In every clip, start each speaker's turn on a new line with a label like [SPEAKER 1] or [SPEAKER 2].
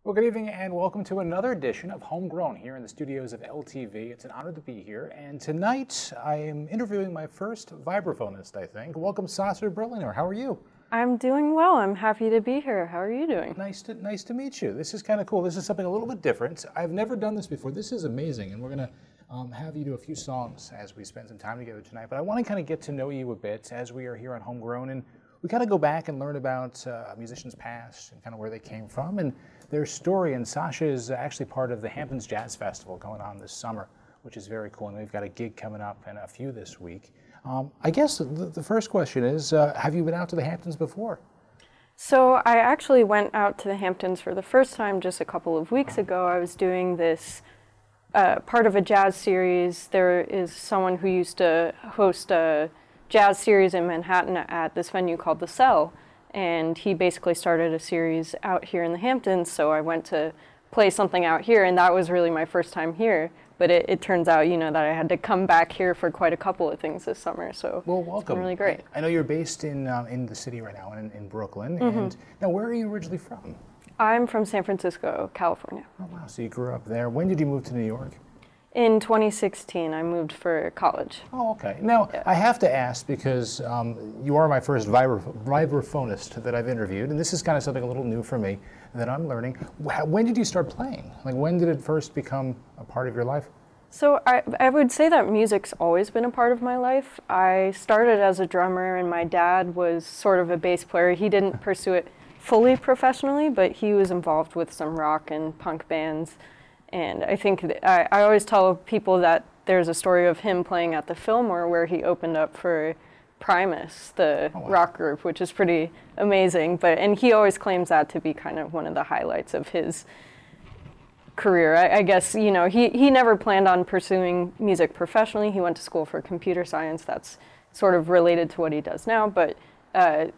[SPEAKER 1] Well, good evening and welcome to another edition of Homegrown here in the studios of LTV. It's an honor to be here, and tonight I am interviewing my first vibraphonist, I think. Welcome, Sasha Berliner. How are you?
[SPEAKER 2] I'm doing well. I'm happy to be here. How are you doing?
[SPEAKER 1] Nice to meet you. This is kind of cool. This is something a little bit different. I've never done this before. This is amazing, and we're going to have you do a few songs as we spend some time together tonight. But I want to kind of get to know you a bit as we are here on Homegrown, and we kind of go back and learn about a musician's past and kind of where they came from and their story. And Sasha is actually part of the Hamptons Jazz Festival going on this summer, which is very cool. And we've got a gig coming up and a few this week. I guess the first question is, have you been out to the Hamptons before?
[SPEAKER 2] So I actually went out to the Hamptons for the first time just a couple of weeks ago. I was doing this part of a jazz series. There is someone who used to host a jazz series in Manhattan at this venue called The Cell, and he basically started a series out here in the Hamptons, so I went to play something out here, and that was really my first time here. But it turns out, you know, that I had to come back here for quite a couple of things this summer, so
[SPEAKER 1] well, welcome.
[SPEAKER 2] It's been really great.
[SPEAKER 1] I know you're based in the city right now, in Brooklyn, and now where are you originally from?
[SPEAKER 2] I'm from San Francisco, California.
[SPEAKER 1] Oh wow, so you grew up there. When did you move to New York?
[SPEAKER 2] In 2016, I moved for college.
[SPEAKER 1] Oh, okay. Now, yeah. I have to ask because you are my first vibraphonist that I've interviewed, and this is kind of something a little new for me that I'm learning. When did you start playing? Like, when did it first become a part of your life?
[SPEAKER 2] So I would say that music's always been a part of my life. I started as a drummer, and my dad was sort of a bass player. He didn't pursue it fully professionally, but he was involved with some rock and punk bands. And I think I always tell people that there's a story of him playing at the Fillmore where he opened up for Primus, the rock group, which is pretty amazing. And he always claims that to be kind of one of the highlights of his career. I guess, you know, he never planned on pursuing music professionally. He went to school for computer science. That's sort of related to what he does now. But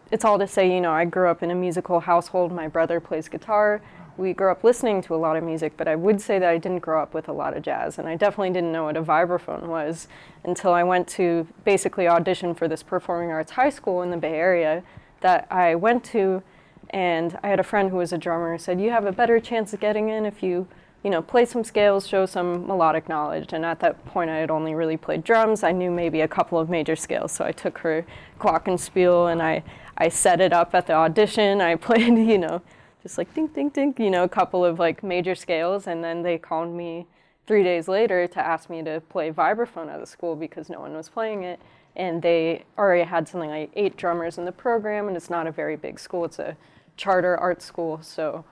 [SPEAKER 2] it's all to say, you know, I grew up in a musical household. My brother plays guitar. We grew up listening to a lot of music, but I would say that I didn't grow up with a lot of jazz, and I definitely didn't know what a vibraphone was until I went to basically audition for this performing arts high school in the Bay Area that I went to, and I had a friend who was a drummer who said, you have a better chance of getting in if you know, play some scales, show some melodic knowledge. And at that point, I had only really played drums. I knew maybe a couple of major scales, so I took her glockenspiel and I set it up at the audition. I played, you know, just like ding, ding, ding, you know, a couple of like major scales, and then they called me 3 days later to ask me to play vibraphone at the school because no one was playing it, and they already had something like 8 drummers in the program, and it's not a very big school. It's a charter art school, so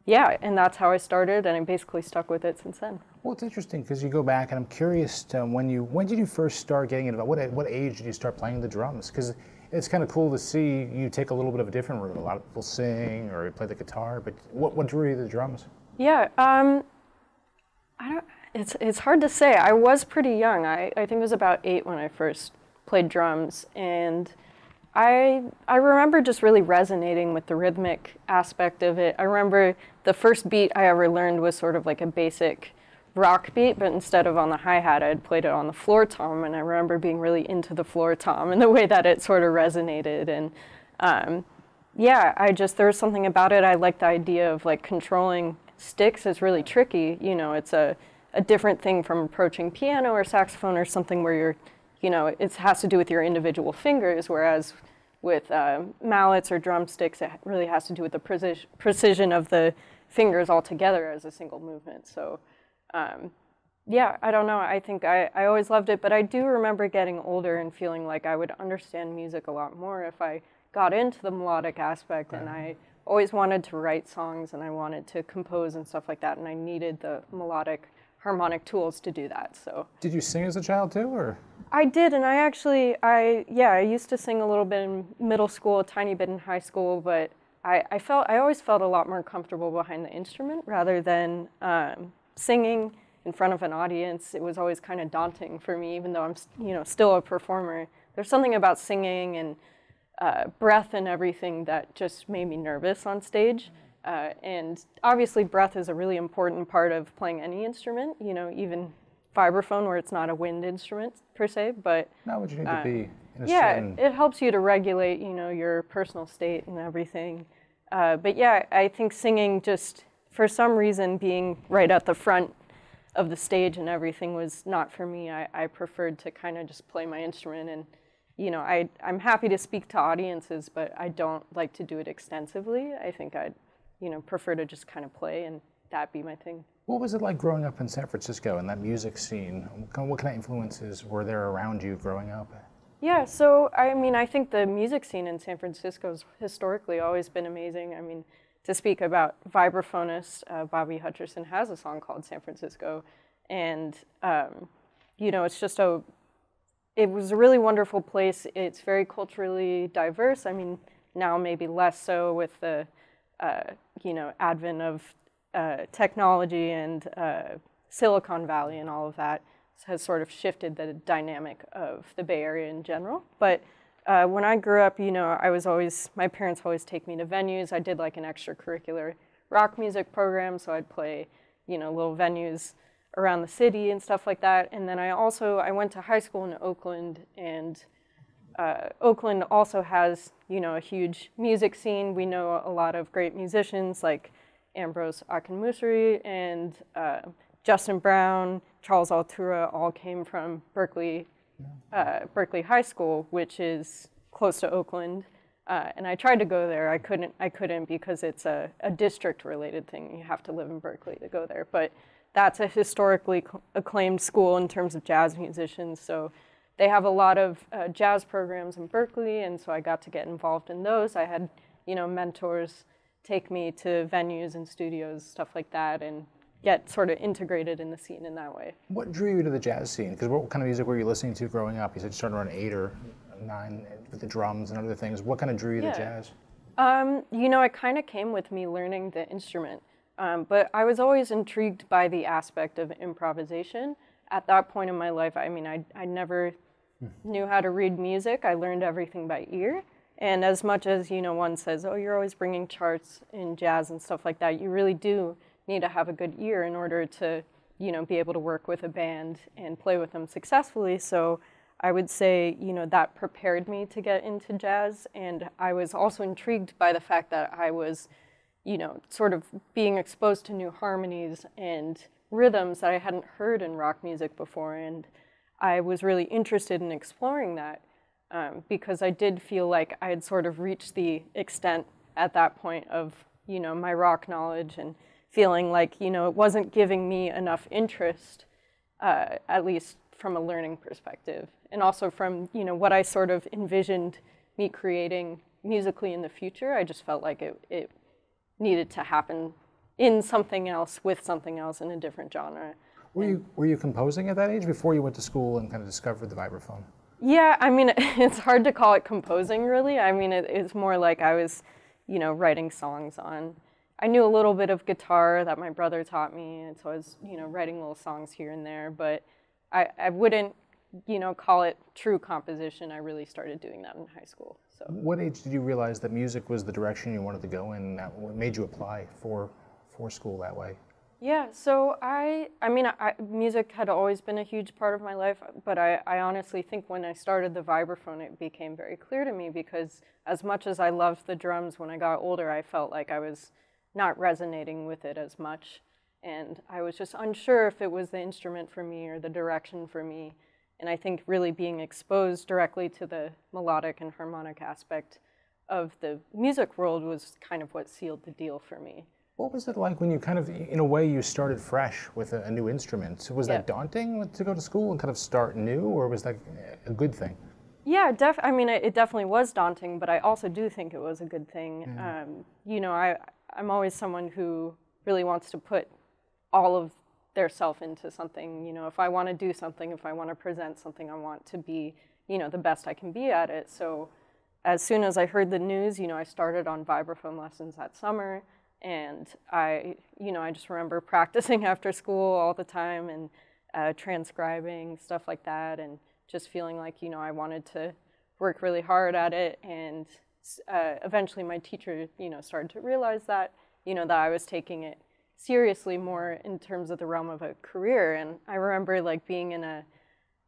[SPEAKER 2] yeah, and that's how I started, and I basically stuck with it since then.
[SPEAKER 1] Well, it's interesting because you go back, and I'm curious when did you first start getting into what age did you start playing the drums? Because it's kind of cool to see you take a little bit of a different route. A lot of people sing or play the guitar, but what drew you to the drums?
[SPEAKER 2] Yeah, it's hard to say. I was pretty young. I think it was about 8 when I first played drums, and I remember just really resonating with the rhythmic aspect of it. I remember the first beat I ever learned was sort of like a basic rock beat, but instead of on the hi-hat, I had played it on the floor tom, and I remember being really into the floor tom and the way that it sort of resonated. And yeah, there was something about it. I liked the idea of like controlling sticks is really tricky. You know, it's a different thing from approaching piano or saxophone or something where you're, you know, it has to do with your individual fingers, whereas with mallets or drumsticks, it really has to do with the precision of the fingers altogether as a single movement. So yeah, I don't know. I think I always loved it, but I do remember getting older and feeling like I would understand music a lot more if I got into the melodic aspect, and I always wanted to write songs and I wanted to compose and stuff like that, and I needed the melodic harmonic tools to do that. So
[SPEAKER 1] did you sing as a child too, or?
[SPEAKER 2] I did, and I used to sing a little bit in middle school, a tiny bit in high school, but I always felt a lot more comfortable behind the instrument rather than singing in front of an audience. It was always kind of daunting for me, even though I'm, you know, still a performer. There's something about singing and breath and everything that just made me nervous on stage. And obviously breath is a really important part of playing any instrument, you know, even vibraphone where it's not a wind instrument per se, but
[SPEAKER 1] not what you need to be in a
[SPEAKER 2] yeah,
[SPEAKER 1] certain...
[SPEAKER 2] it helps you to regulate, you know, your personal state and everything. But yeah, I think singing just, for some reason, being right at the front of the stage and everything was not for me. I preferred to kind of just play my instrument, and I'm happy to speak to audiences, but I don't like to do it extensively. I think I'd prefer to just kind of play and that be my thing.
[SPEAKER 1] What was it like growing up in San Francisco and that music scene? What kind of influences were there around you growing up?
[SPEAKER 2] Yeah, so I mean, I think the music scene in San Francisco has historically always been amazing. I mean, to speak about vibraphonist, Bobby Hutcherson has a song called San Francisco, and it's just it was a really wonderful place. It's very culturally diverse. I mean, now maybe less so with the advent of technology and Silicon Valley and all of that has sort of shifted the dynamic of the Bay Area in general. But when I grew up, my parents always take me to venues. I did like an extracurricular rock music program, so I'd play, little venues around the city and stuff like that. And then I went to high school in Oakland, and Oakland also has, a huge music scene. We know a lot of great musicians like Ambrose Akinmusiri and Justin Brown, Charles Altura, all came from Berkeley High School, which is close to Oakland. And I tried to go there. I couldn't because it's a district-related thing. You have to live in Berkeley to go there. But that's a historically acclaimed school in terms of jazz musicians. So they have a lot of jazz programs in Berkeley, and so I got to get involved in those. I had, mentors take me to venues and studios, stuff like that, and get sort of integrated in the scene in that way.
[SPEAKER 1] What drew you to the jazz scene? Because what kind of music were you listening to growing up? You said you started around 8 or 9 with the drums and other things. What kind of drew you to jazz?
[SPEAKER 2] It kind of came with me learning the instrument. But I was always intrigued by the aspect of improvisation. At that point in my life, I mean, I never knew how to read music. I learned everything by ear. And as much as, one says, oh, you're always bringing charts in jazz and stuff like that, you really do need to have a good ear in order to, be able to work with a band and play with them successfully. So I would say, that prepared me to get into jazz. And I was also intrigued by the fact that I was, sort of being exposed to new harmonies and rhythms that I hadn't heard in rock music before. And I was really interested in exploring that because I did feel like I had sort of reached the extent at that point of, my rock knowledge, and feeling like, it wasn't giving me enough interest, at least from a learning perspective. And also from, what I sort of envisioned me creating musically in the future. I just felt like it needed to happen in something else, with something else in a different genre.
[SPEAKER 1] Were you composing at that age before you went to school and kind of discovered the vibraphone?
[SPEAKER 2] Yeah, I mean, it's hard to call it composing, really. I mean, it's more like I was, writing songs on. I knew a little bit of guitar that my brother taught me, and so I was, writing little songs here and there, but I wouldn't, call it true composition. I really started doing that in high school. So.
[SPEAKER 1] What age did you realize that music was the direction you wanted to go in? What made you apply for school that way?
[SPEAKER 2] Yeah, so music had always been a huge part of my life, but I honestly think when I started the vibraphone, it became very clear to me, because as much as I loved the drums when I got older, I felt like I was not resonating with it as much. And I was just unsure if it was the instrument for me or the direction for me. And I think really being exposed directly to the melodic and harmonic aspect of the music world was kind of what sealed the deal for me.
[SPEAKER 1] What was it like when you kind of, in a way, you started fresh with a new instrument? Was that daunting to go to school and kind of start new, or was that a good thing?
[SPEAKER 2] Yeah, it definitely was daunting, but I also do think it was a good thing. I'm always someone who really wants to put all of their self into something. If I want to do something, if I want to present something, I want to be, the best I can be at it. So as soon as I heard the news, I started on vibraphone lessons that summer. And I just remember practicing after school all the time and transcribing, stuff like that, and just feeling like, I wanted to work really hard at it. And eventually my teacher, started to realize that, that I was taking it seriously more in terms of the realm of a career. And I remember like being in a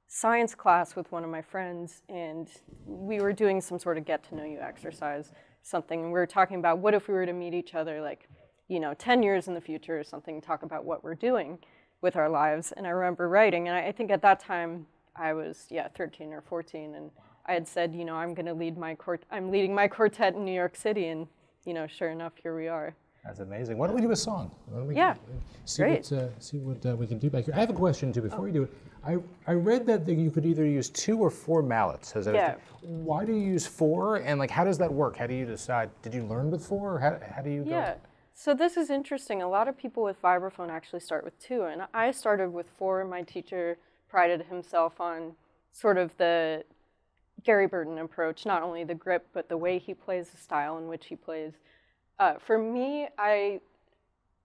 [SPEAKER 2] science class with one of my friends, and we were doing some sort of get to know you exercise. something. And we were talking about what if we were to meet each other like, 10 years in the future or something, talk about what we're doing with our lives. And I remember writing, and I think at that time I was, 13 or 14, and I had said, I'm going to I'm leading my quartet in New York City, and, sure enough, here we are.
[SPEAKER 1] That's amazing. Why don't we do a song? See
[SPEAKER 2] great.
[SPEAKER 1] What we can do back here. I have a question too before you do it. I read that you could either use 2 or 4 mallets. Why do you use 4? And like, how does that work? How do you decide? Did you learn with 4? Or how do you go?
[SPEAKER 2] Yeah. So this is interesting. A lot of people with vibraphone actually start with 2, and I started with 4. My teacher prided himself on sort of the Gary Burton approach, not only the grip, but the way he plays, the style in which he plays. For me, I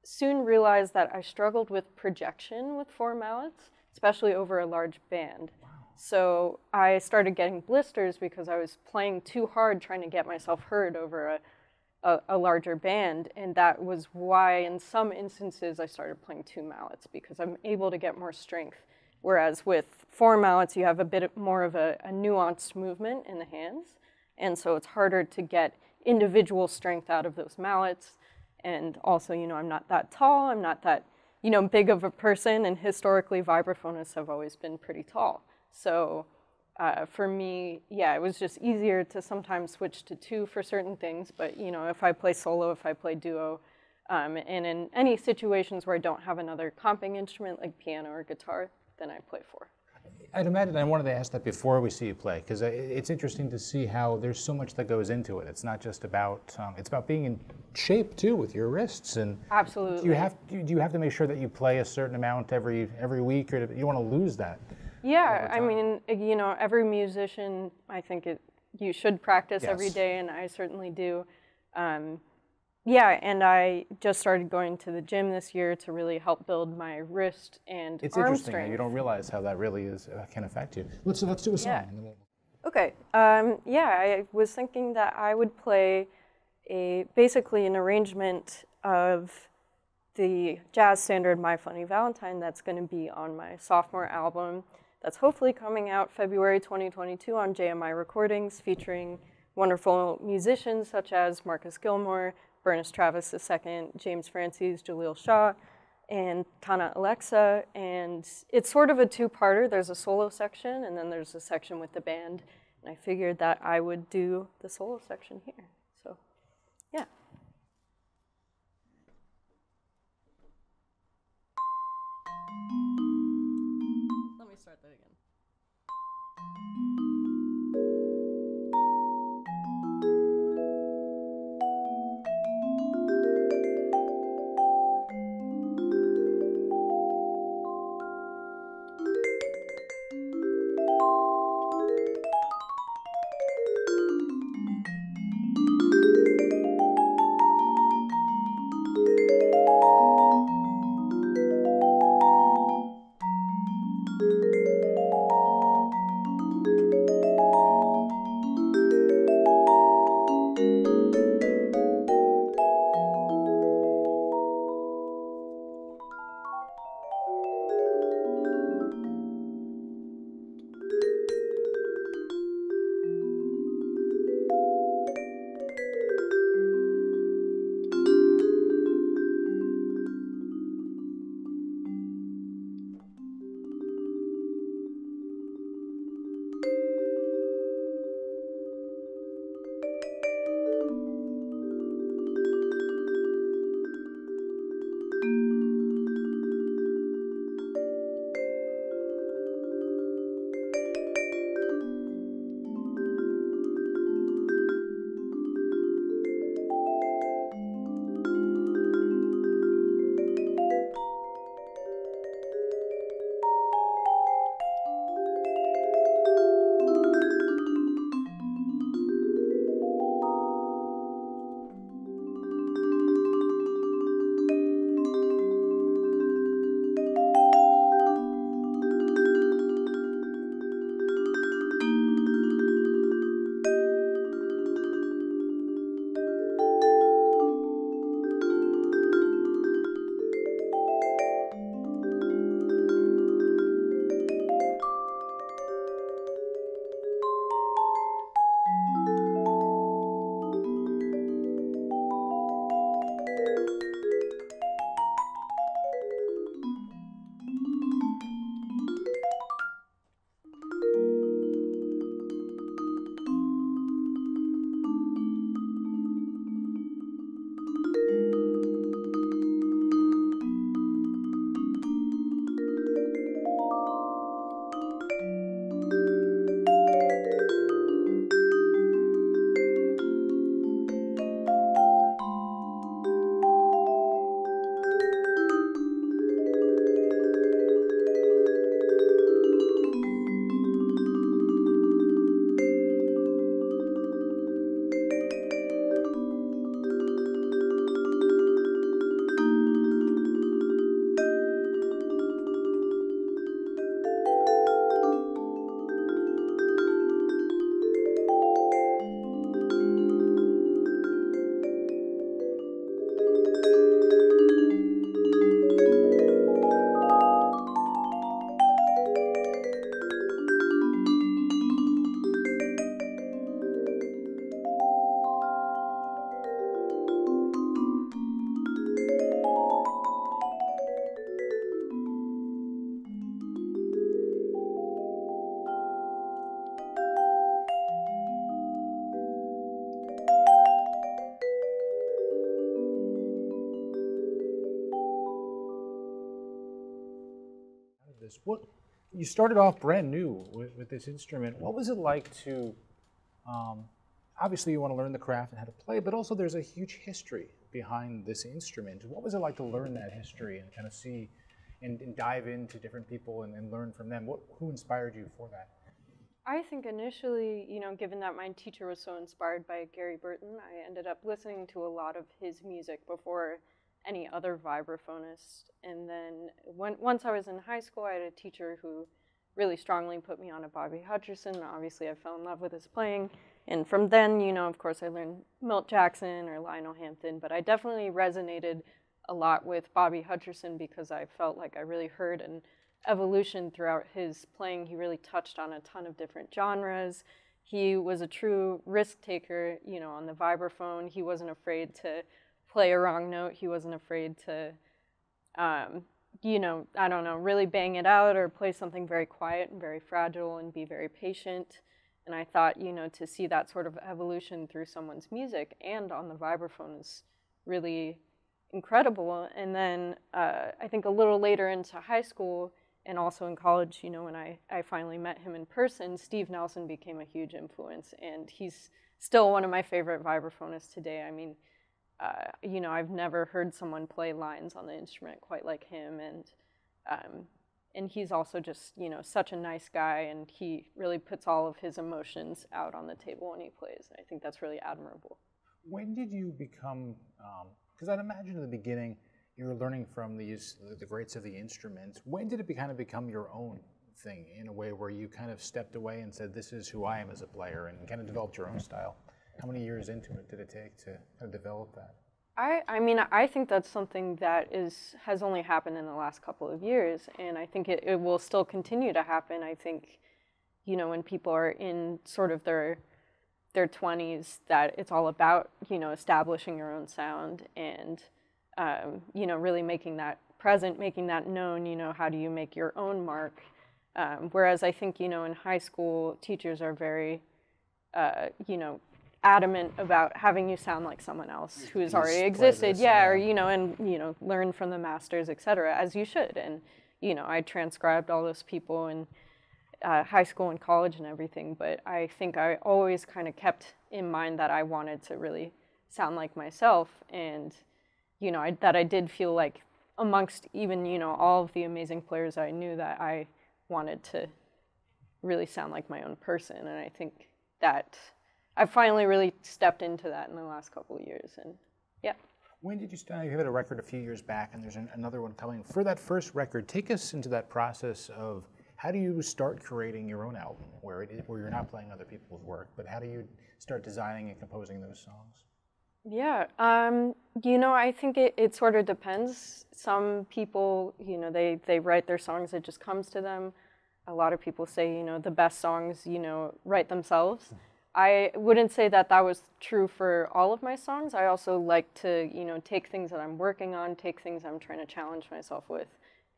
[SPEAKER 2] soon realized that I struggled with projection with 4 mallets, especially over a large band. Wow. So I started getting blisters because I was playing too hard trying to get myself heard over a larger band, and that was why in some instances I started playing 2 mallets, because I'm able to get more strength. Whereas with 4 mallets, you have a bit more of a nuanced movement in the hands, and so it's harder to get individual strength out of those mallets. And also, I'm not that tall, I'm not that, big of a person, and historically vibraphonists have always been pretty tall. So for me, it was just easier to sometimes switch to 2 for certain things, but if I play solo, if I play duo, and in any situations where I don't have another comping instrument like piano or guitar, then I play 4.
[SPEAKER 1] I'd imagine, I wanted to ask that before we see you play, because it's interesting to see how there's so much that goes into it. It's not just about, it's about being in shape too with your wrists. And
[SPEAKER 2] absolutely.
[SPEAKER 1] Do you have to make sure that you play a certain amount every week, or you don't want to lose that?
[SPEAKER 2] Yeah, I mean, every musician, I think you should practice every day, and I certainly do. And I just started going to the gym this year to really help build my wrist and arm strength.
[SPEAKER 1] It's interesting. You don't realize how that really can affect you. Let's do a song.
[SPEAKER 2] Yeah. Okay. I was thinking that I would play basically an arrangement of the jazz standard My Funny Valentine that's going to be on my sophomore album that's hopefully coming out February 2022 on JMI Recordings, featuring wonderful musicians such as Marcus Gilmore, Bernice Travis II, James Francis, Jaleel Shah, and Tana Alexa. And it's sort of a 2-parter. There's a solo section, and then there's a section with the band. And I figured that I would do the solo section here. So, yeah. Let me start that again.
[SPEAKER 1] this. You started off brand new with this instrument. What was it like to, obviously you want to learn the craft and how to play, but also there's a huge history behind this instrument. What was it like to learn that history and kind of see and dive into different people and learn from them? Who inspired you for that?
[SPEAKER 2] I think initially, given that my teacher was so inspired by Gary Burton, I ended up listening to a lot of his music before any other vibraphonist. And then once I was in high school, I had a teacher who really strongly put me on to Bobby Hutcherson. Obviously, I fell in love with his playing. And from then, of course, I learned Milt Jackson or Lionel Hampton, but I definitely resonated a lot with Bobby Hutcherson because I felt like I really heard an evolution throughout his playing. He really touched on a ton of different genres. He was a true risk taker, on the vibraphone. He wasn't afraid to play a wrong note. He wasn't afraid to, I don't know, really bang it out or play something very quiet and very fragile and be very patient. And I thought, to see that sort of evolution through someone's music and on the vibraphone is really incredible. And then I think a little later into high school and also in college, when I finally met him in person, Steve Nelson became a huge influence. And he's still one of my favorite vibraphonists today. I mean, I've never heard someone play lines on the instrument quite like him, and he's also just, such a nice guy, and he really puts all of his emotions out on the table when he plays. I think that's really admirable.
[SPEAKER 1] When did you become, because I'd imagine in the beginning you were learning from the greats of the instrument. When did it kind of become your own thing in a way where you kind of stepped away and said, this is who I am as a player, and kind of developed your own style? How many years into it did it take to kind of develop that?
[SPEAKER 2] I think that's something that has only happened in the last couple of years, and I think it will still continue to happen. I think, when people are in sort of their 20s, that it's all about, establishing your own sound and, really making that present, making that known, how do you make your own mark? Whereas I think, in high school, teachers are very, adamant about having you sound like someone else who's already existed, or and learn from the masters, etc., as you should. And I transcribed all those people in high school and college and everything, but I think I always kind of kept in mind that I wanted to really sound like myself, and that I did feel like amongst even all of the amazing players I knew, that I wanted to really sound like my own person. And I think that I finally really stepped into that in the last couple of years, and yeah.
[SPEAKER 1] When did you start? You had a record a few years back, and there's another one coming. For that first record, take us into that process of how do you start creating your own album, where you're not playing other people's work, but how do you start designing and composing those songs?
[SPEAKER 2] Yeah, I think it sort of depends. Some people, they write their songs, it just comes to them. A lot of people say, the best songs, write themselves. I wouldn't say that was true for all of my songs. I also like to, take things that I'm working on, take things I'm trying to challenge myself with,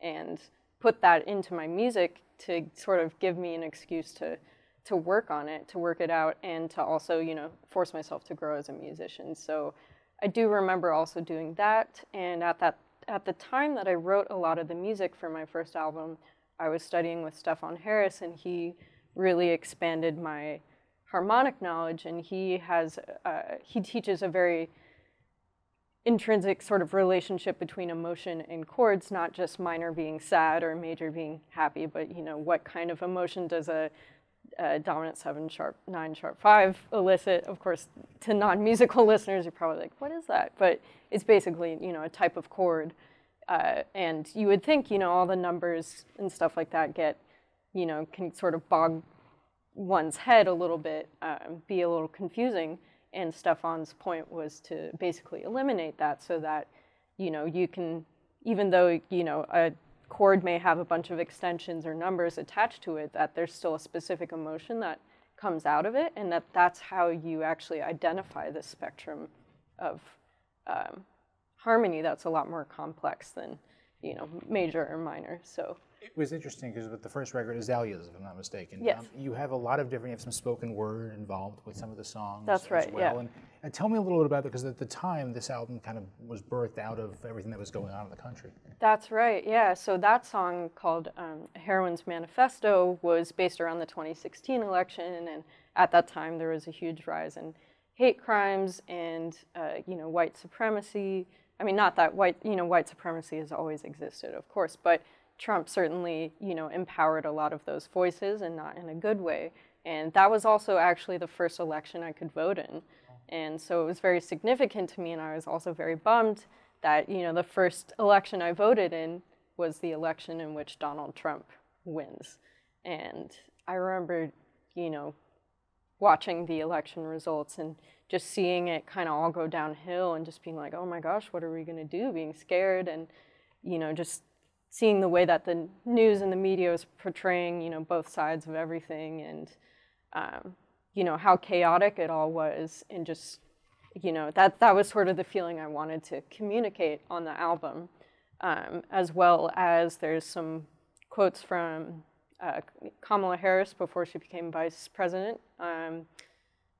[SPEAKER 2] and put that into my music to sort of give me an excuse to work on it, to work it out, and to also, force myself to grow as a musician. So I do remember also doing that. And at the time that I wrote a lot of the music for my first album, I was studying with Stefan Harris, and he really expanded my harmonic knowledge, and he teaches a very intrinsic sort of relationship between emotion and chords, not just minor being sad or major being happy, but what kind of emotion does a dominant 7 sharp 9 sharp 5 elicit. Of course, to non-musical listeners, you're probably like, what is that? But it's basically a type of chord, and you would think all the numbers and stuff like that can sort of bog one's head a little bit, be a little confusing, and Stefan's point was to basically eliminate that, so that you can, even though a chord may have a bunch of extensions or numbers attached to it, that there's still a specific emotion that comes out of it, and that's how you actually identify the spectrum of harmony. That's a lot more complex than major or minor. So
[SPEAKER 1] It was interesting because with the first record, Azaleas, if I'm not mistaken,
[SPEAKER 2] Yes.
[SPEAKER 1] you have a lot of different, you have some spoken word involved with some of the songs
[SPEAKER 2] That's right,
[SPEAKER 1] as well.
[SPEAKER 2] yeah.
[SPEAKER 1] And tell me a little bit about that, because at the time, this album kind of was birthed out of everything that was going on in the country.
[SPEAKER 2] That's right, yeah. So that song called Heroine's Manifesto was based around the 2016 election, and at that time there was a huge rise in hate crimes and, white supremacy. I mean, not that white supremacy has always existed, of course, but Trump certainly, empowered a lot of those voices, and not in a good way. And that was also actually the first election I could vote in. And so it was very significant to me, and I was also very bummed that, the first election I voted in was the election in which Donald Trump wins. And I remember, watching the election results and just seeing it kind of all go downhill and just being like, oh my gosh, what are we going to do? Being scared and, just seeing the way that the news and the media was portraying, both sides of everything, and, how chaotic it all was. And just, that was sort of the feeling I wanted to communicate on the album, as well as there's some quotes from Kamala Harris before she became vice president.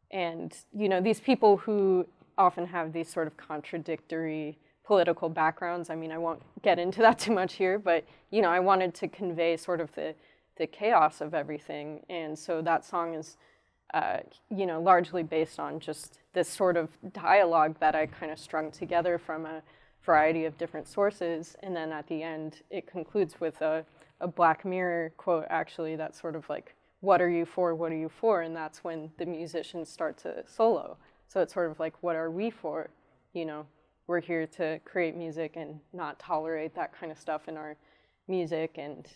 [SPEAKER 2] And, these people who often have these sort of contradictory political backgrounds. I mean, I won't get into that too much here, but, I wanted to convey sort of the chaos of everything. And so that song is, largely based on just this sort of dialogue that I kind of strung together from a variety of different sources. And then at the end, it concludes with a Black Mirror quote, actually, that's sort of like, what are you for, what are you for? And that's when the musicians start to solo. So it's sort of like, what are we for? We're here to create music and not tolerate that kind of stuff in our music. And,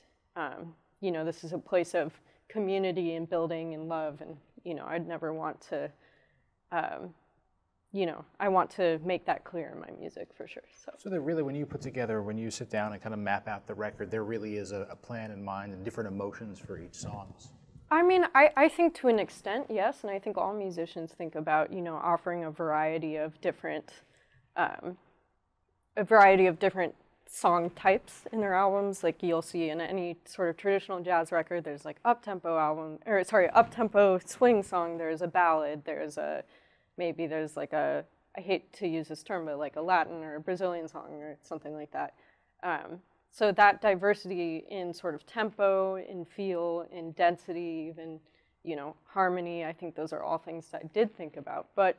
[SPEAKER 2] this is a place of community and building and love. And, I'd never want to, I want to make that clear in my music for sure.
[SPEAKER 1] So there really, when you sit down and kind of map out the record, there really is a plan in mind and different emotions for each song.
[SPEAKER 2] I mean, I think to an extent, yes, and I think all musicians think about, offering a variety of different song types in their albums. Like you'll see in any sort of traditional jazz record, there's like up-tempo swing song, there's a ballad, there's like a, I hate to use this term, but like a Latin or a Brazilian song or something like that. So that diversity in sort of tempo, in feel, in density, even, harmony, I think those are all things that I did think about, but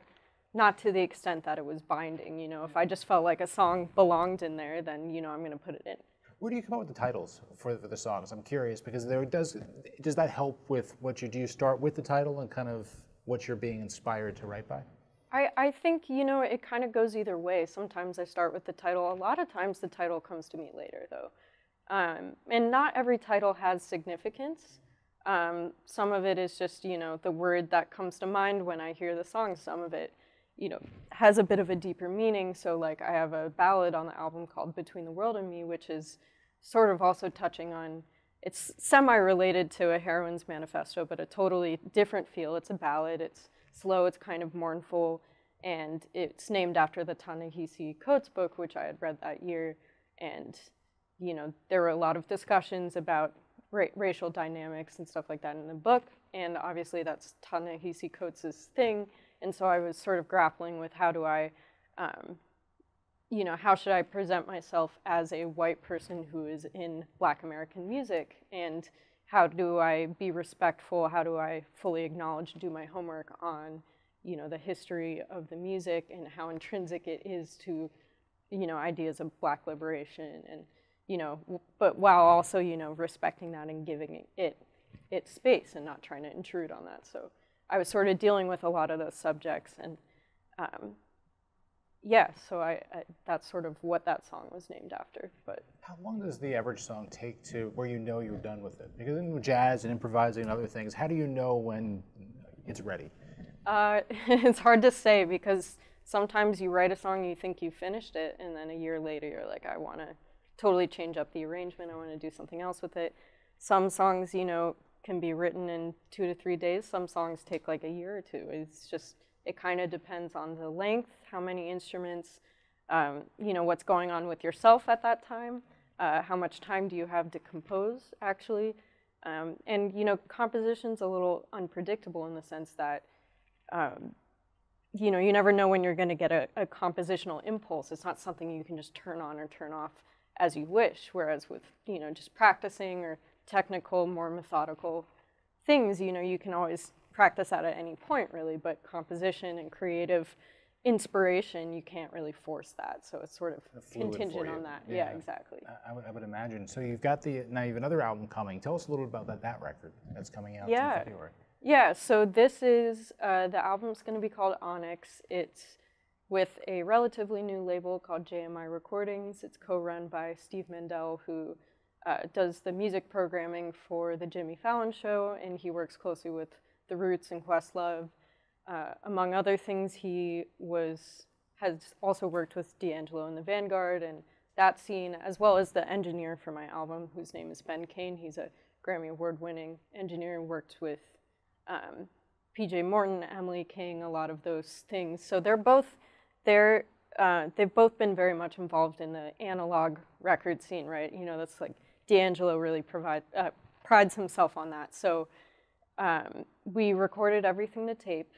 [SPEAKER 2] not to the extent that it was binding. If I just felt like a song belonged in there, then, I'm going to put it in.
[SPEAKER 1] Where do you come up with the titles for the songs? I'm curious, because does that help with what you do? You start with the title and kind of what you're being inspired to write by?
[SPEAKER 2] I think, it kind of goes either way. Sometimes I start with the title. A lot of times the title comes to me later, though. And not every title has significance. Some of it is just, the word that comes to mind when I hear the song. Some of it, has a bit of a deeper meaning. So, like, I have a ballad on the album called Between the World and Me, which is sort of also touching on, it's semi-related to a Heroine's Manifesto, but a totally different feel. It's a ballad. It's slow, it's kind of mournful, and it's named after the Ta-Nehisi Coates book, which I had read that year. And, there were a lot of discussions about racial dynamics and stuff like that in the book, and obviously that's Ta-Nehisi Coates' thing. And so I was sort of grappling with how do I, how should I present myself as a white person who is in Black American music, and how do I be respectful? How do I fully acknowledge and do my homework on, the history of the music and how intrinsic it is to, ideas of Black liberation, and, but while also, respecting that and giving it space and not trying to intrude on that. So I was sort of dealing with a lot of those subjects, and so I that's sort of what that song was named after. But
[SPEAKER 1] how long does the average song take to where you're done with it? Because in jazz and improvising and other things, how do you know when it's ready?
[SPEAKER 2] It's hard to say, because sometimes you write a song, you think you finished it, and then a year later you're like, I want to totally change up the arrangement, I want to do something else with it. Some songs, can be written in 2 to 3 days. Some songs take like a year or two. It's just, it kind of depends on the length, how many instruments, what's going on with yourself at that time. how much time do you have to compose, actually. And, you know, composition's a little unpredictable in the sense that, you know, you never know when you're going to get a compositional impulse. It's not something you can just turn on or turn off as you wish, whereas with, you know, just practicing or technical, more methodical things, you know, you can always practice that at any point, really, but composition and creative inspiration, you can't really force that, so it's sort of contingent on that. Yeah, exactly.
[SPEAKER 1] I would imagine. So you've got now you have another album coming. Tell us a little bit about that record that's coming out in February.
[SPEAKER 2] Yeah, so this is, the album's going to be called Onyx. It's with a relatively new label called JMI Recordings. It's co-run by Steve Mandel, who does the music programming for The Jimmy Fallon Show, and he works closely with The Roots and Questlove. Among other things, he has also worked with D'Angelo and the Vanguard and that scene, as well as the engineer for my album, whose name is Ben Kane. He's a Grammy Award-winning engineer and worked with PJ Morton, Emily King, a lot of those things. So they've both been very much involved in the analog record scene, right? You know, that's like D'Angelo really prides himself on that. So we recorded everything to tape.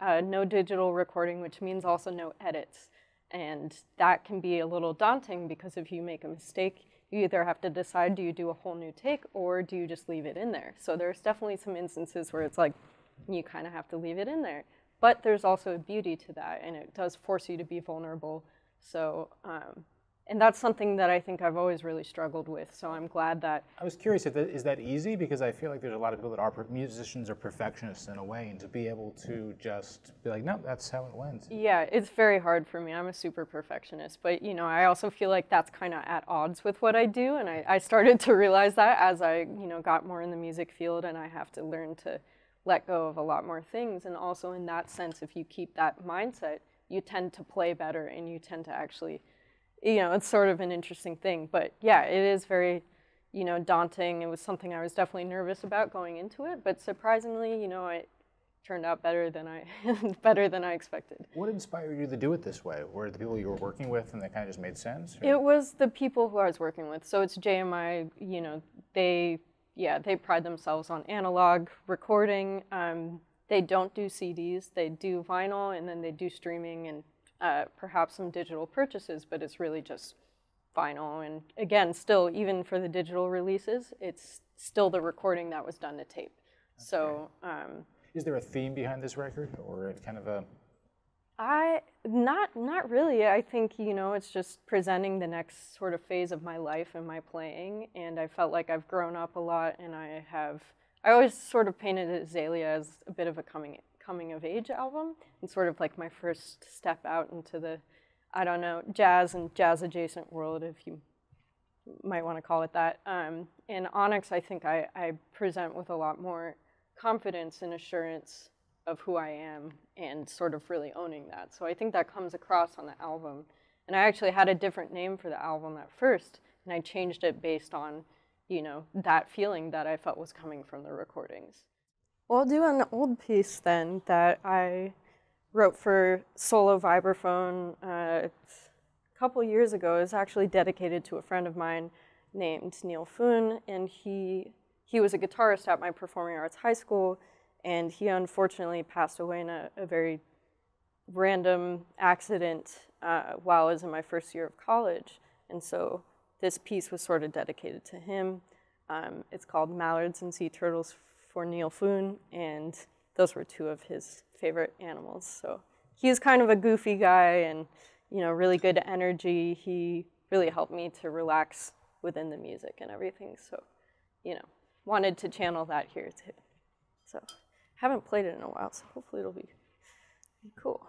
[SPEAKER 2] No digital recording, which means also no edits. And that can be a little daunting because if you make a mistake, you either have to decide, do you do a whole new take or do you just leave it in there? So there's definitely some instances where it's like, you kind of have to leave it in there. But there's also a beauty to that, and it does force you to be vulnerable. So, and that's something that I think I've always really struggled with, so I'm glad that...
[SPEAKER 1] I was curious, is that easy? Because I feel like there's a lot of people that are musicians or perfectionists in a way, and to be able to just be like, no, that's how it went.
[SPEAKER 2] Yeah, it's very hard for me. I'm a super perfectionist, but you know, I also feel like that's kind of at odds with what I do, and I started to realize that as I, you know, got more in the music field, and I have to learn to let go of a lot more things. And also in that sense, if you keep that mindset, you tend to play better and you tend to actually, you know, it's sort of an interesting thing. But yeah, it is very, you know, daunting. It was something I was definitely nervous about going into it, but surprisingly, you know, it turned out better than I expected.
[SPEAKER 1] What inspired you to do it this way? Were it the people you were working with and that kind of just made sense? Or?
[SPEAKER 2] It was the people who I was working with. So it's JMI, you know, they pride themselves on analog recording. They don't do CDs, they do vinyl, and then they do streaming and perhaps some digital purchases, but it's really just vinyl. And again, still, even for the digital releases, it's still the recording that was done to tape. Okay. So,
[SPEAKER 1] is there a theme behind this record, or kind of a?
[SPEAKER 2] Not really. I think, you know, it's just presenting the next sort of phase of my life and my playing, and I felt like I've grown up a lot, and I always sort of painted Azalea as a bit of a coming of age album, and sort of like my first step out into the, I don't know, jazz and jazz adjacent world, if you might want to call it that. In Onyx, I think I present with a lot more confidence and assurance of who I am and sort of really owning that. So I think that comes across on the album. And I actually had a different name for the album at first, and I changed it based on, you know, that feeling that I felt was coming from the recordings. Well, I'll do an old piece then that I wrote for solo vibraphone a couple years ago. It was actually dedicated to a friend of mine named Neil Foon, and he was a guitarist at my performing arts high school, and he unfortunately passed away in a very random accident while I was in my first year of college. And so this piece was sort of dedicated to him. It's called Mallards and Sea Turtles for Neil Foon, and those were two of his favorite animals. So he's kind of a goofy guy and, you know, really good energy. He really helped me to relax within the music and everything. So, you know, wanted to channel that here too. So haven't played it in a while, so hopefully it'll be cool.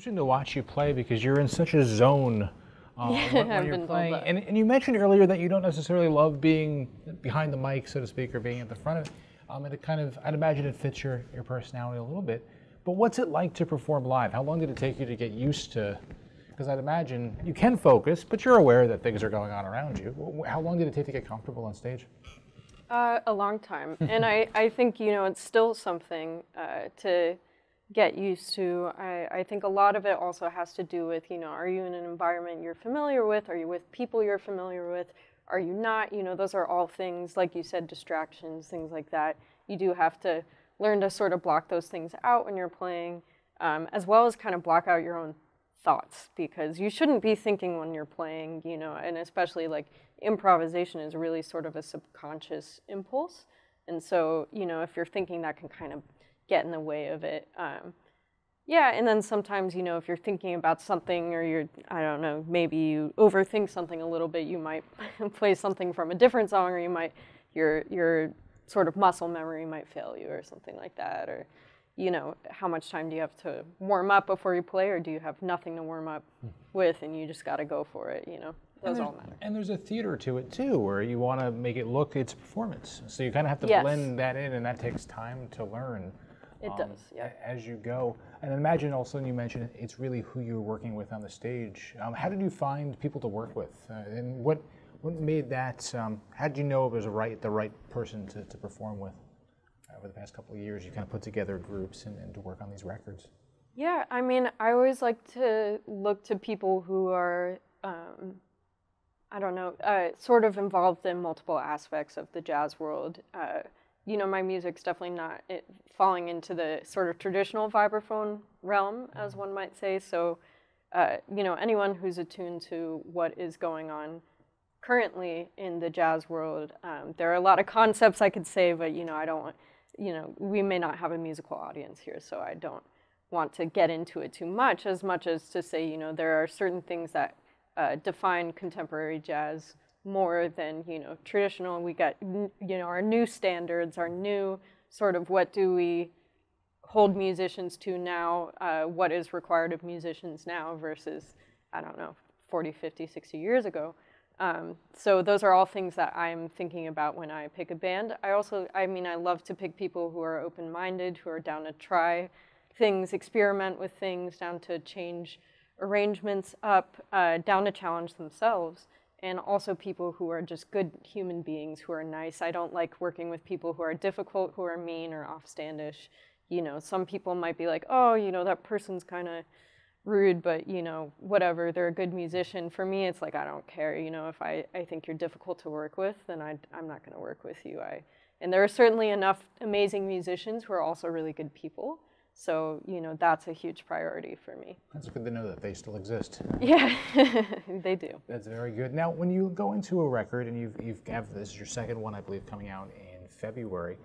[SPEAKER 1] interesting to watch you play because you're in such a zone when
[SPEAKER 2] I've
[SPEAKER 1] you're
[SPEAKER 2] been told
[SPEAKER 1] playing.
[SPEAKER 2] that.
[SPEAKER 1] And you mentioned earlier that you don't necessarily love being behind the mic, so to speak, or being at the front of it. And it kind of, I'd imagine it fits your personality a little bit. But what's it like to perform live? How long did it take you to get used to? Because I'd imagine you can focus, but you're aware that things are going on around you. How long did it take to get comfortable on stage?
[SPEAKER 2] A long time. And I think, you know, it's still something to get used to. I think a lot of it also has to do with, you know, are you in an environment you're familiar with? Are you with people you're familiar with? Are you not? You know, those are all things, like you said, distractions, things like that. You do have to learn to sort of block those things out when you're playing, as well as kind of block out your own thoughts, because you shouldn't be thinking when you're playing, you know, and especially like improvisation is really sort of a subconscious impulse. And so, you know, if you're thinking, that can kind of get in the way of it. Yeah, and then sometimes, you know, if you're thinking about something or you're, I don't know, maybe you overthink something a little bit, you might play something from a different song, or you might, your sort of muscle memory might fail you or something like that. Or, you know, how much time do you have to warm up before you play, or do you have nothing to warm up with and you just got to go for it, you know? Those all matter.
[SPEAKER 1] And there's a theater to it too, where you want to make it look, it's a performance. So you kind of have to blend that in, and that takes time to learn.
[SPEAKER 2] It does, yeah.
[SPEAKER 1] As you go. And imagine also, you mentioned it's really who you're working with on the stage. How did you find people to work with? And what made that, how did you know it was the right person to perform with? Over the past couple of years, you kind of put together groups and to work on these records.
[SPEAKER 2] Yeah, I mean, I always like to look to people who are, I don't know, sort of involved in multiple aspects of the jazz world. You know, my music's definitely not falling into the sort of traditional vibraphone realm, as one might say. So, you know, anyone who's attuned to what is going on currently in the jazz world, there are a lot of concepts I could say, but, you know, I don't want, you know, we may not have a musical audience here, so I don't want to get into it too much, as to say, you know, there are certain things that define contemporary jazz more than, you know, traditional. We got, you know, our new standards, our new sort of what do we hold musicians to now, what is required of musicians now versus, I don't know, 40, 50, 60 years ago. So those are all things that I'm thinking about when I pick a band. I mean, I love to pick people who are open-minded, who are down to try things, experiment with things, down to change arrangements up, down to challenge themselves. And also people who are just good human beings, who are nice. I don't like working with people who are difficult, who are mean or offstandish. You know, some people might be like, oh, you know, that person's kind of rude, but, you know, whatever, they're a good musician. For me, it's like, I don't care. You know, if I think you're difficult to work with, then I'm not going to work with you. And there are certainly enough amazing musicians who are also really good people. So, you know, that's a huge priority for me.
[SPEAKER 1] That's good to know that they still exist.
[SPEAKER 2] Yeah, they do.
[SPEAKER 1] That's very good. Now, when you go into a record, and this is your second one, I believe, coming out in February,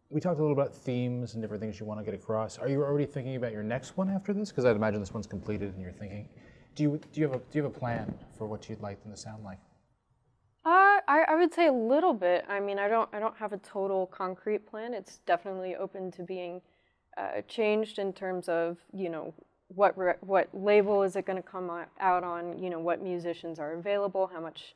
[SPEAKER 1] we talked a little about themes and different things you want to get across. Are you already thinking about your next one after this? Because I'd imagine this one's completed and you're thinking, do you have a plan for what you'd like them to sound like?
[SPEAKER 2] I would say a little bit. I mean, I don't have a total concrete plan. It's definitely open to being changed in terms of, you know, what label is it going to come out on, you know, what musicians are available, how much,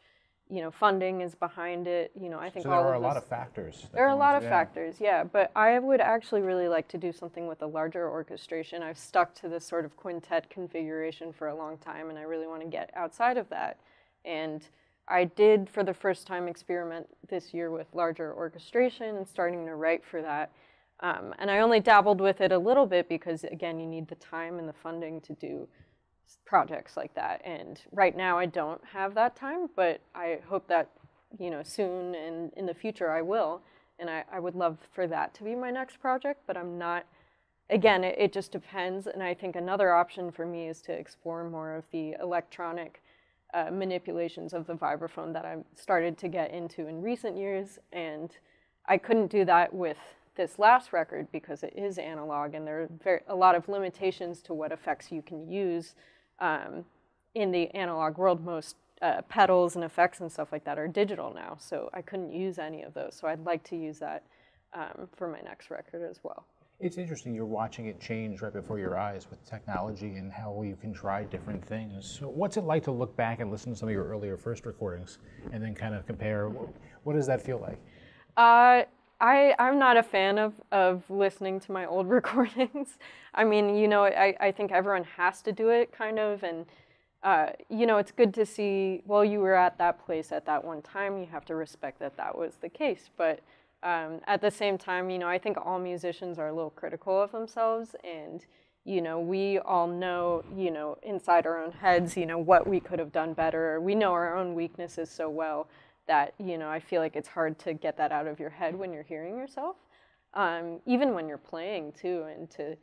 [SPEAKER 2] you know, funding is behind it, you know, I think
[SPEAKER 1] so there are a lot of factors.
[SPEAKER 2] There are a lot of factors, yeah, but I would actually really like to do something with a larger orchestration. I've stuck to this sort of quintet configuration for a long time, and I really want to get outside of that. And I did, for the first time, experiment this year with larger orchestration and starting to write for that. And I only dabbled with it a little bit because, again, you need the time and the funding to do projects like that. And right now I don't have that time, but I hope that, you know, soon and in the future I will. And I would love for that to be my next project, but I'm not, again, it just depends. And I think another option for me is to explore more of the electronic manipulations of the vibraphone that I've started to get into in recent years. And I couldn't do that with this last record because it is analog, and there are a lot of limitations to what effects you can use in the analog world. Most pedals and effects and stuff like that are digital now, so I couldn't use any of those. So I'd like to use that for my next record as well.
[SPEAKER 1] It's interesting, you're watching it change right before your eyes with technology and how you can try different things. So what's it like to look back and listen to some of your earlier first recordings and then kind of compare? What does that feel like?
[SPEAKER 2] I'm not a fan of listening to my old recordings. I mean, you know, I think everyone has to do it kind of, and you know, it's good to see, well, you were at that place at that one time, you have to respect that that was the case. But at the same time, you know, I think all musicians are a little critical of themselves, and, you know, we all know, you know, inside our own heads, you know, what we could have done better. We know our own weaknesses so well that, you know, I feel like it's hard to get that out of your head when you're hearing yourself, even when you're playing too, and to,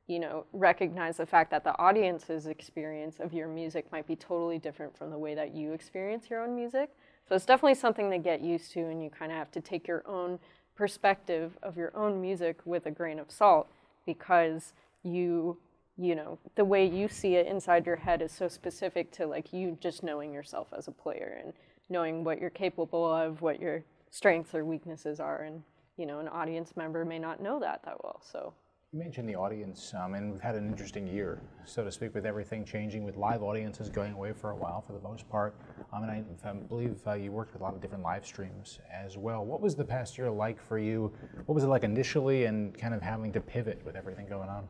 [SPEAKER 2] you know, recognize the fact that the audience's experience of your music might be totally different from the way that you experience your own music. So it's definitely something to get used to, and you kind of have to take your own perspective of your own music with a grain of salt, because you know, the way you see it inside your head is so specific to like you just knowing yourself as a player and knowing what you're capable of, what your strengths or weaknesses are, and, you know, an audience member may not know that well, so.
[SPEAKER 1] You mentioned the audience, and we've had an interesting year, so to speak, with everything changing, with live audiences going away for a while for the most part. And I believe you worked with a lot of different live streams as well. What was the past year like for you? What was it like initially, and kind of having to pivot with everything going on?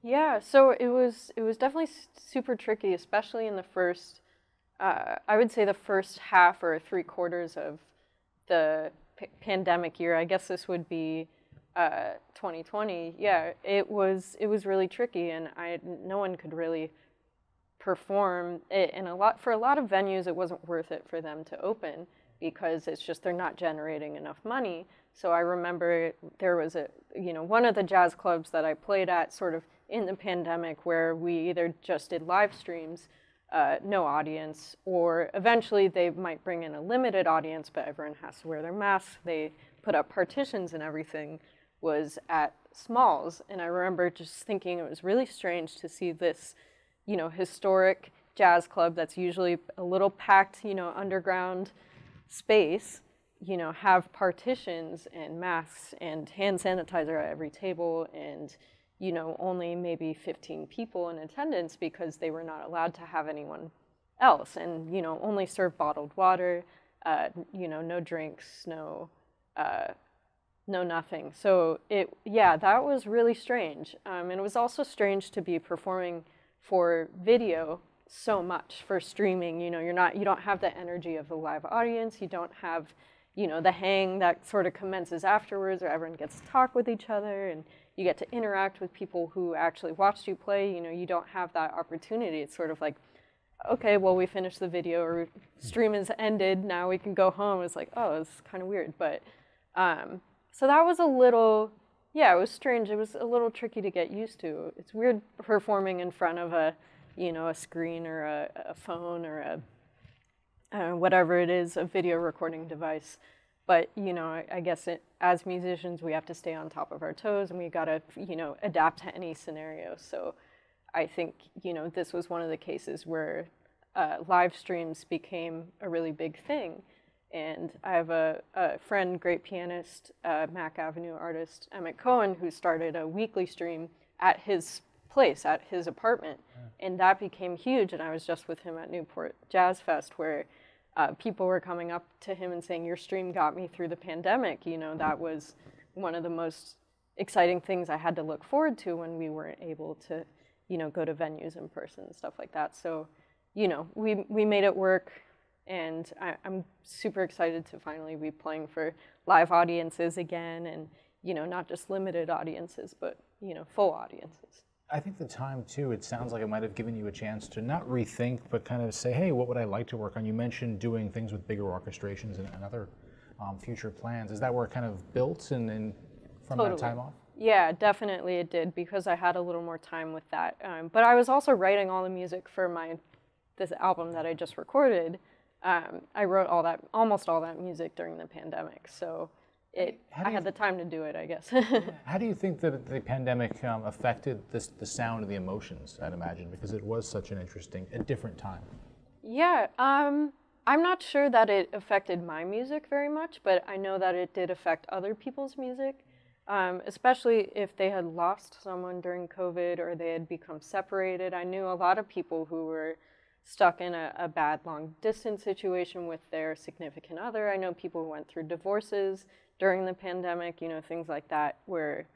[SPEAKER 2] Yeah, so it was definitely super tricky, especially in the first, I would say the first half or 3/4 of the pandemic year. I guess this would be 2020. Yeah, it was really tricky, and no one could really perform it, and for a lot of venues it wasn't worth it for them to open, because it's just they're not generating enough money. So I remember there was one of the jazz clubs that I played at sort of in the pandemic, where we either just did live streams, no audience, or eventually they might bring in a limited audience, but everyone has to wear their masks. They put up partitions and everything, was at Smalls. And I remember just thinking it was really strange to see this, you know, historic jazz club that's usually a little packed, you know, underground space, you know, have partitions and masks and hand sanitizer at every table, and, you know, only maybe 15 people in attendance because they were not allowed to have anyone else, and, you know, only serve bottled water, you know, no drinks, no nothing. So that was really strange. And it was also strange to be performing for video so much, for streaming. You know, you don't have the energy of the live audience. You don't have, you know, the hang that sort of commences afterwards, where everyone gets to talk with each other and you get to interact with people who actually watched you play. You know, you don't have that opportunity. It's sort of like, okay, well, we finished the video, or stream is ended, now we can go home. It's like, oh, it's kind of weird. But so that was a little, it was strange. It was a little tricky to get used to. It's weird performing in front of a screen or a phone or whatever it is, a video recording device. But, you know, I guess as musicians, we have to stay on top of our toes, and we got to, you know, adapt to any scenario. So I think, you know, this was one of the cases where live streams became a really big thing. And I have a friend, great pianist, Mac Avenue artist, Emmett Cohen, who started a weekly stream at his place, at his apartment. Yeah. And that became huge. And I was just with him at Newport Jazz Fest, where people were coming up to him and saying, your stream got me through the pandemic. You know, that was one of the most exciting things I had to look forward to when we weren't able to, you know, go to venues in person and stuff like that. So, you know, we made it work. And I'm super excited to finally be playing for live audiences again, and, you know, not just limited audiences, but, you know, full audiences.
[SPEAKER 1] I think the time, too, it sounds like it might have given you a chance to not rethink, but kind of say, hey, what would I like to work on? You mentioned doing things with bigger orchestrations and other future plans. Is that where it kind of built and from
[SPEAKER 2] Totally.
[SPEAKER 1] That time off?
[SPEAKER 2] Yeah, definitely it did, because I had a little more time with that. But I was also writing all the music for this album that I just recorded. I wrote almost all that music during the pandemic, so I had the time to do it, I guess.
[SPEAKER 1] How do you think that the pandemic affected the sound and the emotions, I'd imagine, because it was such a different time?
[SPEAKER 2] Yeah, I'm not sure that it affected my music very much, but I know that it did affect other people's music. especially if they had lost someone during COVID or they had become separated. I knew a lot of people who were stuck in a bad long distance situation with their significant other. I know people who went through divorces during the pandemic, things like that, where,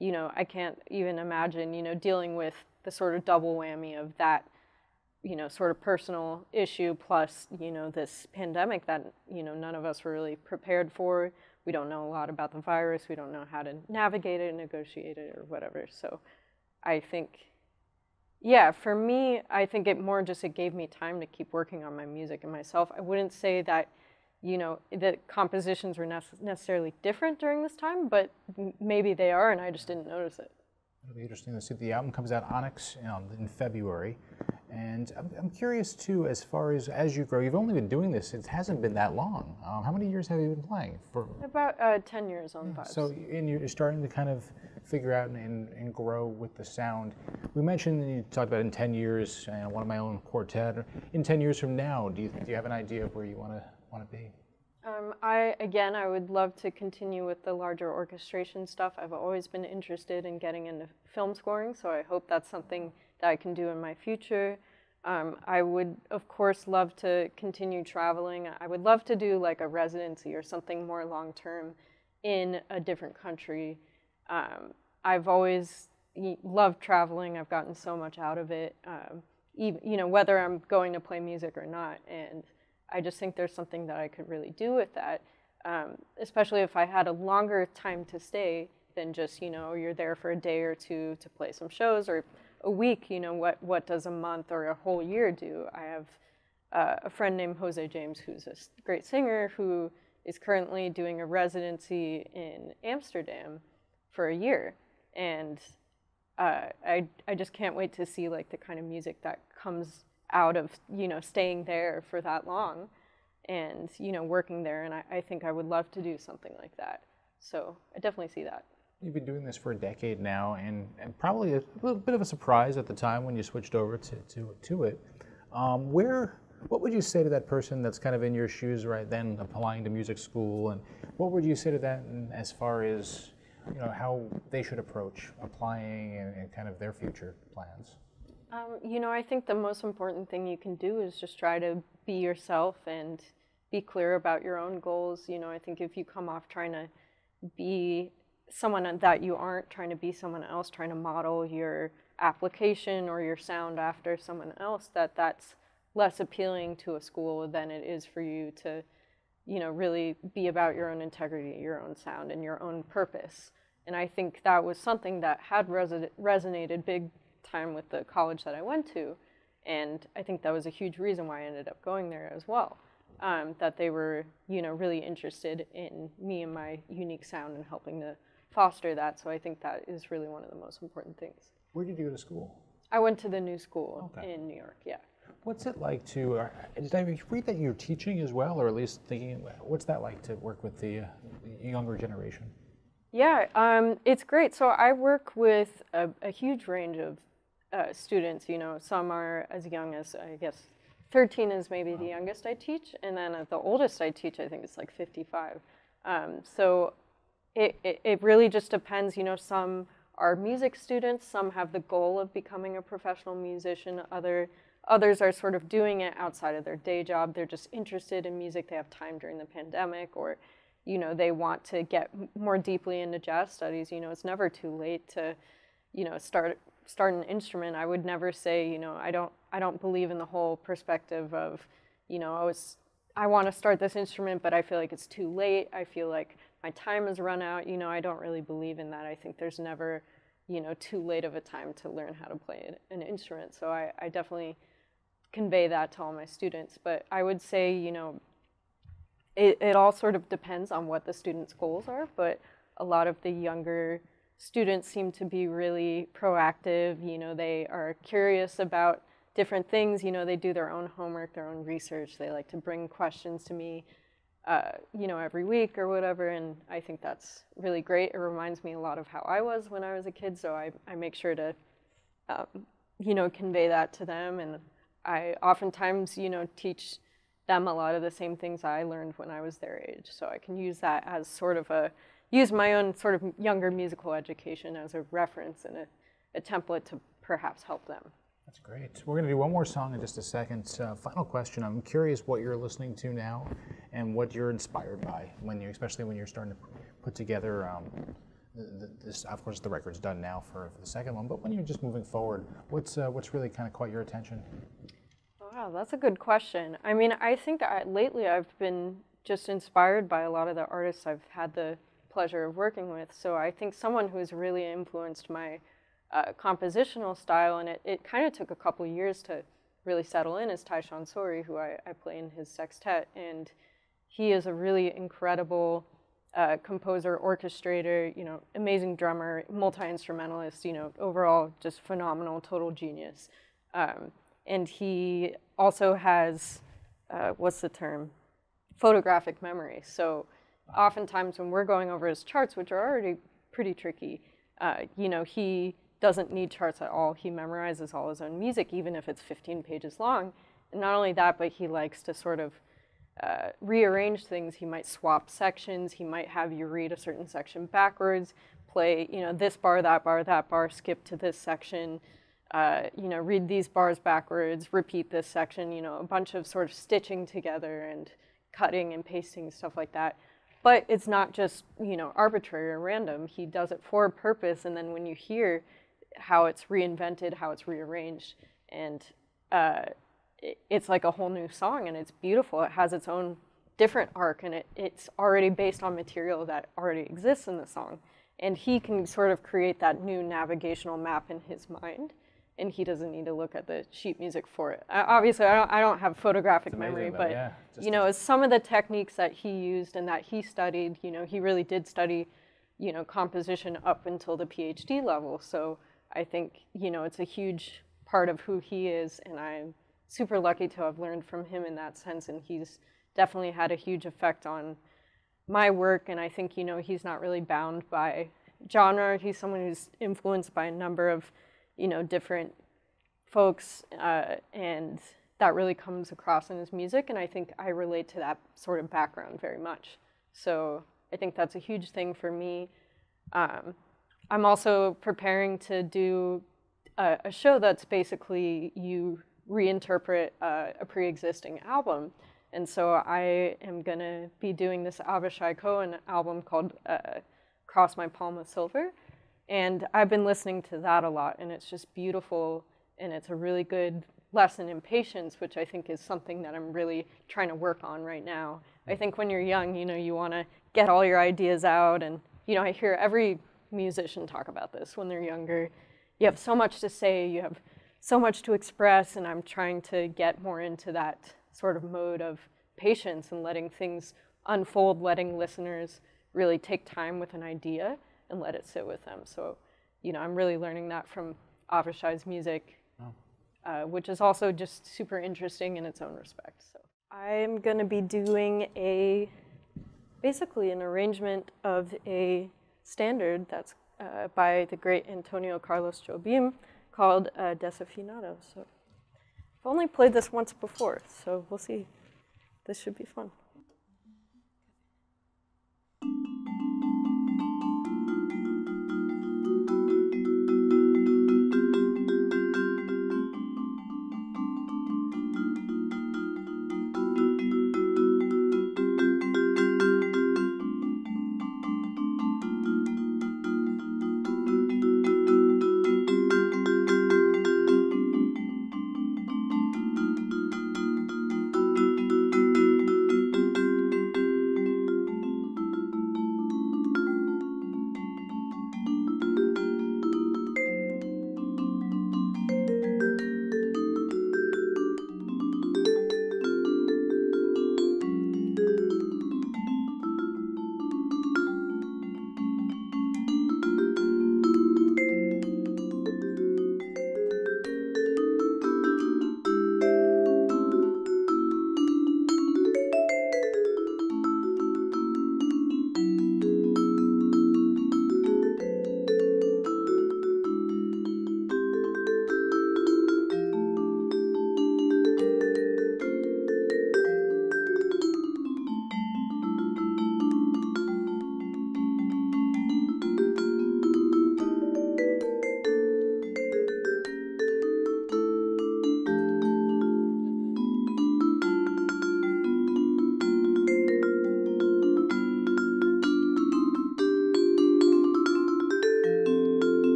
[SPEAKER 2] I can't even imagine, dealing with the sort of double whammy of that, sort of personal issue plus, this pandemic that, none of us were really prepared for. We don't know a lot about the virus. We don't know how to navigate it, negotiate it, or whatever. So I think, yeah, for me, I think it gave me time to keep working on my music and myself. I wouldn't say that, the compositions were necessarily different during this time, but maybe they are, and I just didn't notice it.
[SPEAKER 1] It'll be interesting to see. The album comes out, Onyx, in February. And I'm curious, too, as far as you grow, you've only been doing this, it hasn't been that long. How many years have you been playing?
[SPEAKER 2] About 10 years on vibes.
[SPEAKER 1] So you're starting to kind of figure out and grow with the sound. We mentioned, you talked about in 10 years, one of my own quartet. In 10 years from now, do you have an idea of where you want to be?
[SPEAKER 2] I would love to continue with the larger orchestration stuff. I've always been interested in getting into film scoring, so I hope that's something that I can do in my future. I would, of course, love to continue traveling. I would love to do like a residency or something more long-term in a different country. I've always loved traveling. I've gotten so much out of it, even, whether I'm going to play music or not. And I just think there's something that I could really do with that, especially if I had a longer time to stay than just, you're there for a day or two to play some shows, or a week, what does a month or a whole year do? I have a friend named Jose James, who's a great singer, who is currently doing a residency in Amsterdam for a year. And I just can't wait to see like the kind of music that comes out of, staying there for that long and, working there. And I think I would love to do something like that. So I definitely see that.
[SPEAKER 1] You've been doing this for a decade now, and probably a little bit of a surprise at the time when you switched over to it. What would you say to that person that's kind of in your shoes right then, applying to music school, and what would you say to that as far as, how they should approach applying and kind of their future plans?
[SPEAKER 2] I think the most important thing you can do is just try to be yourself and be clear about your own goals. I think if you come off trying to be someone that you aren't, trying to be someone else, trying to model your application or your sound after someone else, that's less appealing to a school than it is for you to, really be about your own integrity, your own sound, and your own purpose. And I think that was something that had resonated big time with the college that I went to, and I think that was a huge reason why I ended up going there as well. That they were, really interested in me and my unique sound and helping to foster that. So I think that is really one of the most important things.
[SPEAKER 1] Where did you go to school?
[SPEAKER 2] I went to the New School in New York. Yeah.
[SPEAKER 1] What's it like to? Did I read that you're teaching as well, or at least thinking? What's that like to work with the younger generation?
[SPEAKER 2] Yeah, it's great. So I work with a huge range of students. Some are as young as, I guess, 13 is maybe the youngest I teach, and then the oldest I teach, I think it's like 55. So it really just depends. Some are music students, some have the goal of becoming a professional musician, others are sort of doing it outside of their day job. They're just interested in music. They have time during the pandemic, or they want to get more deeply into jazz studies. It's never too late to start an instrument. I would never say, I don't believe in the whole perspective of, I want to start this instrument, but I feel like it's too late. I feel like my time has run out. I don't really believe in that. I think there's never, too late of a time to learn how to play an instrument. So I definitely convey that to all my students. But I would say, it all sort of depends on what the students' goals are. But a lot of the younger students seem to be really proactive. They are curious about different things. They do their own homework, their own research. They like to bring questions to me, every week or whatever. And I think that's really great. It reminds me a lot of how I was when I was a kid. So I make sure to, convey that to them. And I oftentimes, teach them a lot of the same things I learned when I was their age. So I can use that as sort of a, use my own sort of younger musical education as a reference and a template to perhaps help them.
[SPEAKER 1] That's great. We're going to do one more song in just a second. Final question. I'm curious what you're listening to now and what you're inspired by, especially when you're starting to put together this. Of course, the record's done now for the second one, but when you're just moving forward, what's really kind of caught your attention?
[SPEAKER 2] Wow, that's a good question. I mean, I think lately I've been just inspired by a lot of the artists I've had the pleasure of working with. So I think someone who's really influenced my compositional style, and it kind of took a couple years to really settle in, is Taishan Sori, who I play in his sextet, and he is a really incredible composer, orchestrator, amazing drummer, multi-instrumentalist, overall just phenomenal, total genius. And he also has, what's the term? Photographic memory. So oftentimes when we're going over his charts, which are already pretty tricky, he doesn't need charts at all. He memorizes all his own music, even if it's 15 pages long. And not only that, but he likes to sort of rearrange things. He might swap sections. He might have you read a certain section backwards, play, this bar, that bar, skip to this section, read these bars backwards, repeat this section, a bunch of sort of stitching together and cutting and pasting, stuff like that. But it's not just, arbitrary or random. He does it for a purpose, and then when you hear how it's reinvented, how it's rearranged, and it's like a whole new song, and it's beautiful. It has its own different arc, and it's already based on material that already exists in the song. And he can sort of create that new navigational map in his mind, and he doesn't need to look at the sheet music for it. Obviously, I don't have photographic memory, but yeah, some of the techniques that he used and that he studied, he really did study, composition up until the PhD level. So I think, it's a huge part of who he is, and I'm super lucky to have learned from him in that sense, and he's definitely had a huge effect on my work, and I think, he's not really bound by genre. He's someone who's influenced by a number of different folks, and that really comes across in his music, and I think I relate to that sort of background very much. So I think that's a huge thing for me. I'm also preparing to do a show that's basically you reinterpret a pre-existing album, and so I am going to be doing this Avishai Cohen album called Cross My Palm with Silver. And I've been listening to that a lot, and it's just beautiful, and it's a really good lesson in patience, which I think is something that I'm really trying to work on right now. I think when you're young, you want to get all your ideas out, and, I hear every musician talk about this when they're younger. You have so much to say, you have so much to express, and I'm trying to get more into that sort of mode of patience and letting things unfold, letting listeners really take time with an idea and let it sit with them. So, I'm really learning that from Avishai's music, which is also just super interesting in its own respect. So I'm going to be doing basically an arrangement of a standard that's by the great Antonio Carlos Jobim called Desafinado. So I've only played this once before, so we'll see. This should be fun.